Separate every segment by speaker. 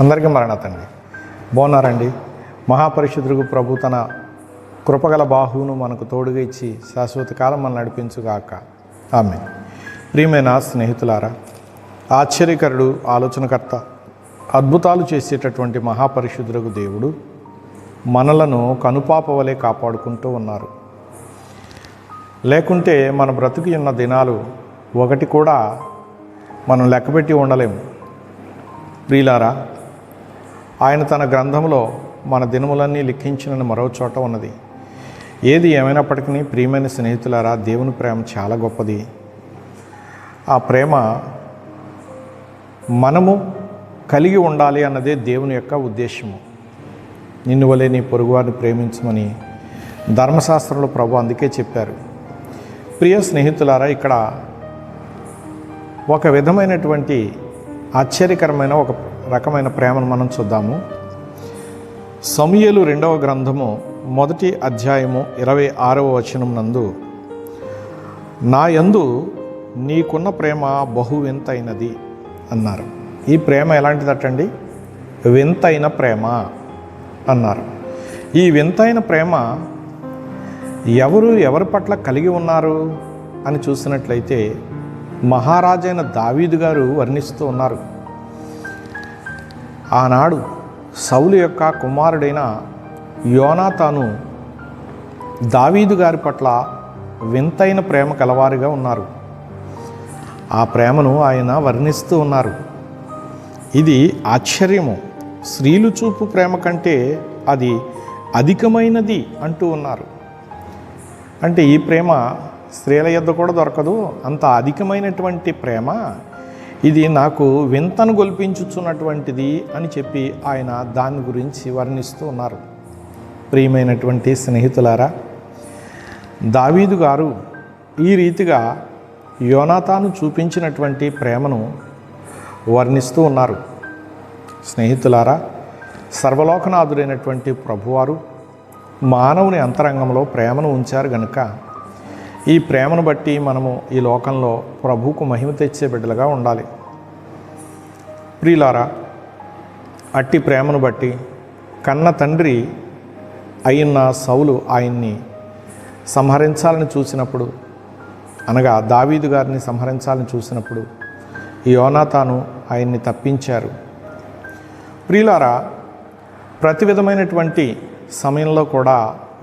Speaker 1: అందరికీ మరణాతండి. బాగున్నారండి. మహాపరిశుద్ధుడు ప్రభు తన కృపగల బాహువును మనకు తోడుగా ఇచ్చి శాశ్వత కాలం మనం నడిపించుగాక. ఆమేన్. ప్రియమైన స్నేహితులారా, ఆశ్చర్యకరుడు, ఆలోచనకర్త, అద్భుతాలు చేసేటటువంటి మహాపరిశుద్ధుడు దేవుడు మనలను కనుపాప వలె కాపాడుకుంటూ ఉన్నారు. లేకుంటే మన బ్రతికి ఉన్న దినాలు ఒకటి కూడా మనం లెక్కపెట్టి ఉండలేము. ప్రియులారా, ఆయన తన గ్రంథంలో మన దినములన్నీ లిఖించిన మరో చోట ఉన్నది. ఏది ఏమైనప్పటికీ ప్రియమైన స్నేహితులారా, దేవుని ప్రేమ చాలా గొప్పది. ఆ ప్రేమ మనము కలిగి ఉండాలి అన్నదే దేవుని యొక్క ఉద్దేశము. నిన్ను వలె నీ పొరుగువారిని ప్రేమించమని ధర్మశాస్త్రంలో ప్రభు అందుకే చెప్పారు. ప్రియ స్నేహితులారా, ఇక్కడ ఒక విధమైనటువంటి ఆశ్చర్యకరమైన ఒక రకమైన ప్రేమను మనం చూద్దాము. సమూయేలు 2వ గ్రంథము 1వ అధ్యాయము 26వ వచనం నందు, నా యందు నీకున్న ప్రేమ బహు వింతైనది అన్నారు. ఈ ప్రేమ ఎలాంటిదటండి? వింతైన ప్రేమ అన్నారు. ఈ వింతైన ప్రేమ ఎవరి పట్ల కలిగి ఉన్నారు అని చూసినట్లయితే మహారాజైన దావీదు గారు వర్ణిస్తూ ఉన్నారు. ఆనాడు సౌలు యొక్క కుమారుడైన యోనాతాను దావీదు గారి పట్ల వింతైన ప్రేమ కలవారిగా ఉన్నారు. ఆ ప్రేమను ఆయన వర్ణిస్తూ ఉన్నారు. ఇది ఆశ్చర్యము. స్త్రీలు చూపు ప్రేమ కంటే అది అధికమైనది అంటూ ఉన్నారు. అంటే ఈ ప్రేమ స్త్రీల యొద్ద కూడా దొరకదు, అంత అధికమైనటువంటి ప్రేమ ఇది నాకు వింతను గొల్పించుచున్నటువంటిది అని చెప్పి ఆయన దాని గురించి వర్ణిస్తూ ఉన్నారు. ప్రియమైనటువంటి స్నేహితులారా, దావీదు గారు ఈ రీతిగా యోనాతాను చూపించినటువంటి ప్రేమను వర్ణిస్తూ ఉన్నారు. స్నేహితులారా, సర్వలోకనాథుడైనటువంటి ప్రభువారు మానవుని అంతరంగంలో ప్రేమను ఉంచారు గనుక ఈ ప్రేమను బట్టి మనము ఈ లోకంలో ప్రభువుకు మహిమ తెచ్చే బిడ్డలుగా ఉండాలి. ప్రియులారా, అట్టి ప్రేమను బట్టి కన్న తండ్రి అయిన సౌలు ఆయన్ని సంహరించాలని చూసినప్పుడు, అనగా దావీదు గారిని సంహరించాలని చూసినప్పుడు యోనాతాను ఆయన్ని తప్పించారు. ప్రియులారా, ప్రతి విధమైనటువంటి సమయంలో కూడా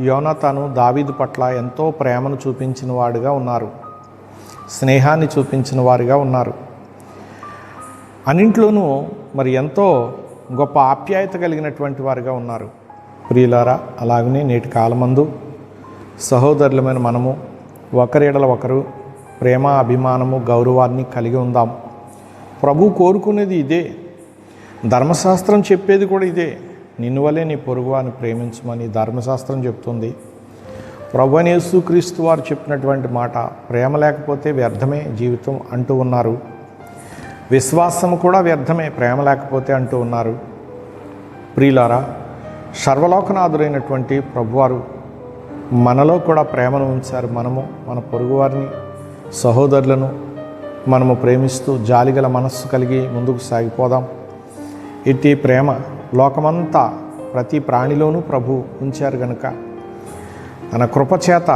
Speaker 1: యోనాతాను దావీదు పట్ల ఎంతో ప్రేమను చూపించిన వాడుగా ఉన్నారు, స్నేహాన్ని చూపించిన వారిగా ఉన్నారు. అన్నింట్లోనూ మరి ఎంతో గొప్ప ఆప్యాయత కలిగినటువంటి వారిగా ఉన్నారు. ప్రియులారా, అలాగనే నేటి కాలమందు సహోదరులమైన మనము ఒకరి ఎడల ఒకరు ప్రేమ, అభిమానము, గౌరవాన్ని కలిగి ఉందాం. ప్రభు కోరుకునేది ఇదే, ధర్మశాస్త్రం చెప్పేది కూడా ఇదే. నిన్ను వలె నీ పొరుగువారిని ప్రేమించమని ధర్మశాస్త్రం చెప్తుంది. ప్రభువైన యేసుక్రీస్తు వారు చెప్పినటువంటి మాట, ప్రేమ లేకపోతే వ్యర్థమే జీవితం అంటూ ఉన్నారు. విశ్వాసం కూడా వ్యర్థమే ప్రేమ లేకపోతే అంటూ ఉన్నారు. ప్రియులారా, సర్వలోకనాథుడైనటువంటి ప్రభువారు మనలో కూడా ప్రేమను ఉంచారు. మనము మన పొరుగువారిని, సహోదరులను మనము ప్రేమిస్తూ జాలిగల మనస్సు కలిగి ముందుకు సాగిపోదాం. ఇట్టి ప్రేమ లోకమంతా ప్రతి ప్రాణిలోనూ ప్రభు ఉంచారు గనుక తన కృపచేత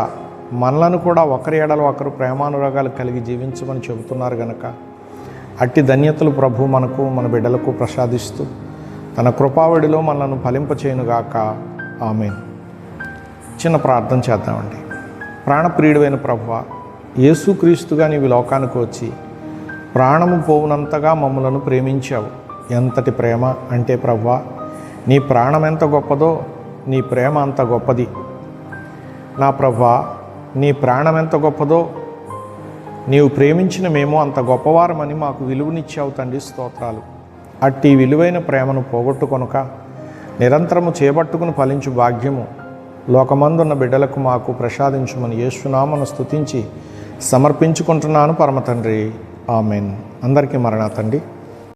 Speaker 1: మనలను కూడా ఒకరి ఎడల ఒకరు ప్రేమానురాగాలు కలిగి జీవించమని చెబుతున్నారు గనుక అట్టి ధన్యతలు ప్రభు మనకు, మన బిడ్డలకు ప్రసాదిస్తూ తన కృపావడిలో మనలను ఫలింపచేయునుగాక. ఆమేన్. చిన్న ప్రార్థన చేద్దామండి. ప్రాణప్రియుడైన ప్రభువా, యేసుక్రీస్తుగా నీవు లోకానికి వచ్చి ప్రాణము పోవునంతగా మమ్మలను ప్రేమించావు. ఎంతటి ప్రేమ అంటే ప్రభువా, నీ ప్రాణం ఎంత గొప్పదో నీ ప్రేమ అంత గొప్పది. నా ప్రభువా, నీ ప్రాణం ఎంత గొప్పదో నీవు ప్రేమించిన మేము అంత గొప్పవారమని మాకు విలువనిచ్చావు తండ్రి, స్తోత్రాలు. అట్టి విలువైన ప్రేమను పోగొట్టుకొనక నిరంతరము చేపట్టుకుని ఫలించు భాగ్యము లోకమందున్న బిడ్డలకు మాకు ప్రసాదించుమని యేసునామమును స్తుతించి సమర్పించుకుంటున్నాను పరమ తండ్రి. ఆమేన్. అందరికీ మరణాతండి.